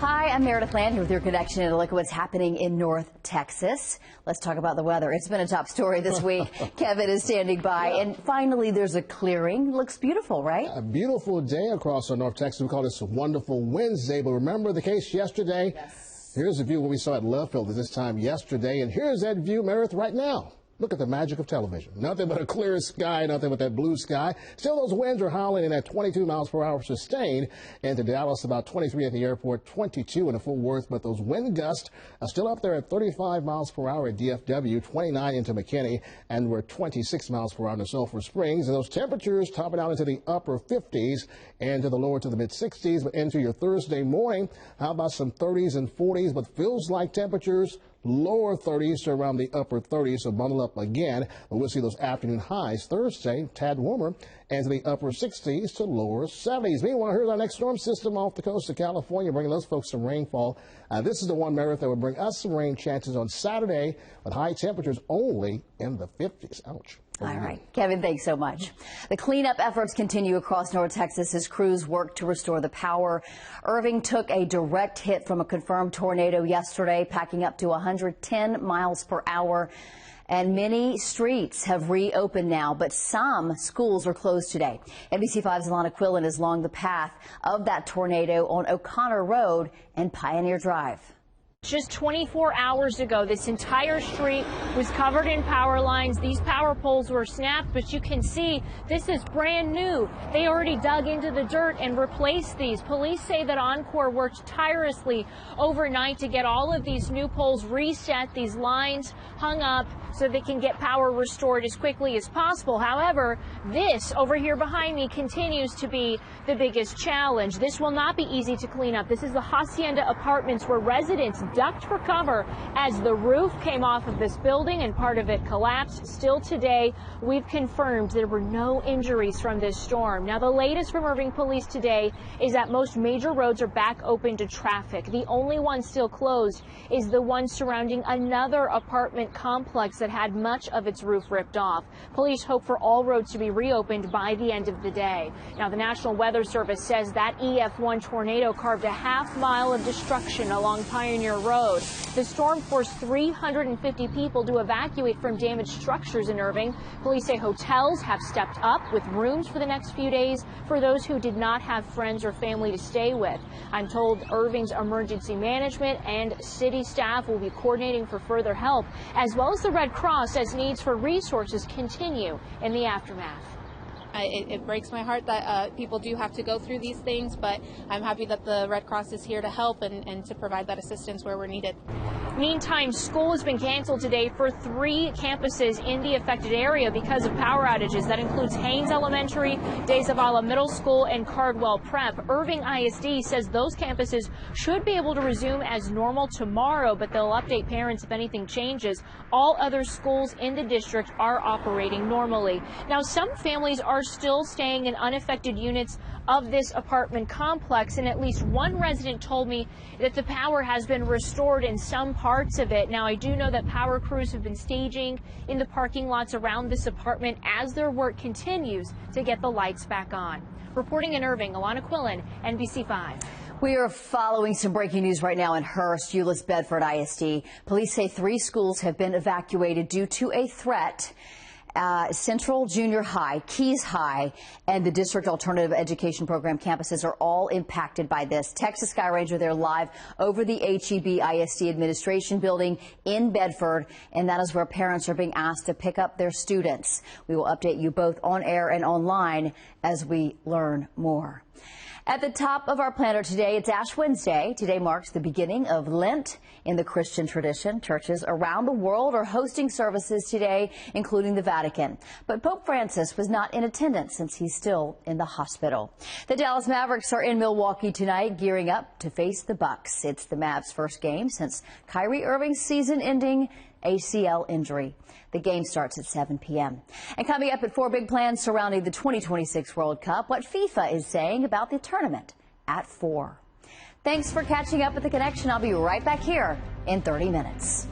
Hi, I'm Meredith Land here with your connection and a look at what's happening in North Texas. Let's talk about the weather. It's been a top story this week. Kevin is standing by. Yeah. And finally, there's a clearing. Looks beautiful, right? A beautiful day across North Texas. We call this a wonderful Wednesday. But remember the case yesterday? Yes. Here's a view what we saw at Lovefield at this time yesterday. And here's that view, Meredith, right now. Look at the magic of television. Nothing but a clear sky, nothing but that blue sky. Still, those winds are howling in at 22 miles per hour sustained. And to Dallas, about 23 at the airport, 22 in Fort Worth. But those wind gusts are still up there at 35 miles per hour at DFW, 29 into McKinney, and we're 26 miles per hour in Sulphur Springs. And those temperatures topping out into the upper 50s and to the lower to the mid 60s. But into your Thursday morning, how about some 30s and 40s? But feels like temperatures lower 30s to around the upper 30s, so bundle up again. But we'll see those afternoon highs Thursday, tad warmer, and to the upper 60s to lower 70s. Meanwhile, here's our next storm system off the coast of California, bringing those folks some rainfall. This is the one, Meredith, that would bring us some rain chances on Saturday, with high temperatures only in the 50s. Ouch. All right. Kevin, thanks so much. The cleanup efforts continue across North Texas as crews work to restore the power. Irving took a direct hit from a confirmed tornado yesterday, packing up to 110 miles per hour. And many streets have reopened now, but some schools are closed today. NBC5's Alana Quillen is along the path of that tornado on O'Connor Road and Pioneer Drive. Just 24 hours ago, this entire street was covered in power lines. These power poles were snapped, but you can see this is brand new. They already dug into the dirt and replaced these. Police say that Encore worked tirelessly overnight to get all of these new poles reset, these lines hung up so they can get power restored as quickly as possible. However, this over here behind me continues to be the biggest challenge. This will not be easy to clean up. This is the Hacienda Apartments, where residents ducked for cover as the roof came off of this building and part of it collapsed. Still today, we've confirmed there were no injuries from this storm. Now, the latest from Irving Police today is that most major roads are back open to traffic. The only one still closed is the one surrounding another apartment complex that had much of its roof ripped off. Police hope for all roads to be reopened by the end of the day. Now, the National Weather Service says that EF1 tornado carved a half-mile of destruction along Pioneer Road. The storm forced 350 people to evacuate from damaged structures in Irving. Police say hotels have stepped up with rooms for the next few days for those who did not have friends or family to stay with. I'm told Irving's emergency management and city staff will be coordinating for further help, as well as the Red Cross, as needs for resources continue in the aftermath. It breaks my heart that people do have to go through these things, but I'm happy that the Red Cross is here to help and to provide that assistance where we're needed. Meantime, school has been canceled today for 3 campuses in the affected area because of power outages. That includes Haynes Elementary, De Zavala Middle School, and Cardwell Prep. Irving ISD says those campuses should be able to resume as normal tomorrow, but they'll update parents if anything changes. All other schools in the district are operating normally. Now, some families are still staying in unaffected units of this apartment complex, and at least one resident told me that the power has been restored in some parts of it. Now, I do know that power crews have been staging in the parking lots around this apartment as their work continues to get the lights back on. Reporting in Irving, Alana Quillen, NBC5. We are following some breaking news right now in Hearst, Euless Bedford ISD. Police say 3 schools have been evacuated due to a threat. Central Junior High, Keys High, and the District Alternative Education Program campuses are all impacted by this. Texas Sky Ranger there live over the HEB ISD Administration Building in Bedford, and that is where parents are being asked to pick up their students. We will update you both on air and online as we learn more. At the top of our planner today, it's Ash Wednesday. Today marks the beginning of Lent in the Christian tradition. Churches around the world are hosting services today, including the Vatican. But Pope Francis was not in attendance since he's still in the hospital. The Dallas Mavericks are in Milwaukee tonight, gearing up to face the Bucks. It's the Mavs' first game since Kyrie Irving's season-ending ACL injury. The game starts at 7 p.m. And coming up at 4 big plans surrounding the 2026 World Cup, what FIFA is saying about the tournament at 4. Thanks for catching up with The Connection. I'll be right back here in 30 minutes.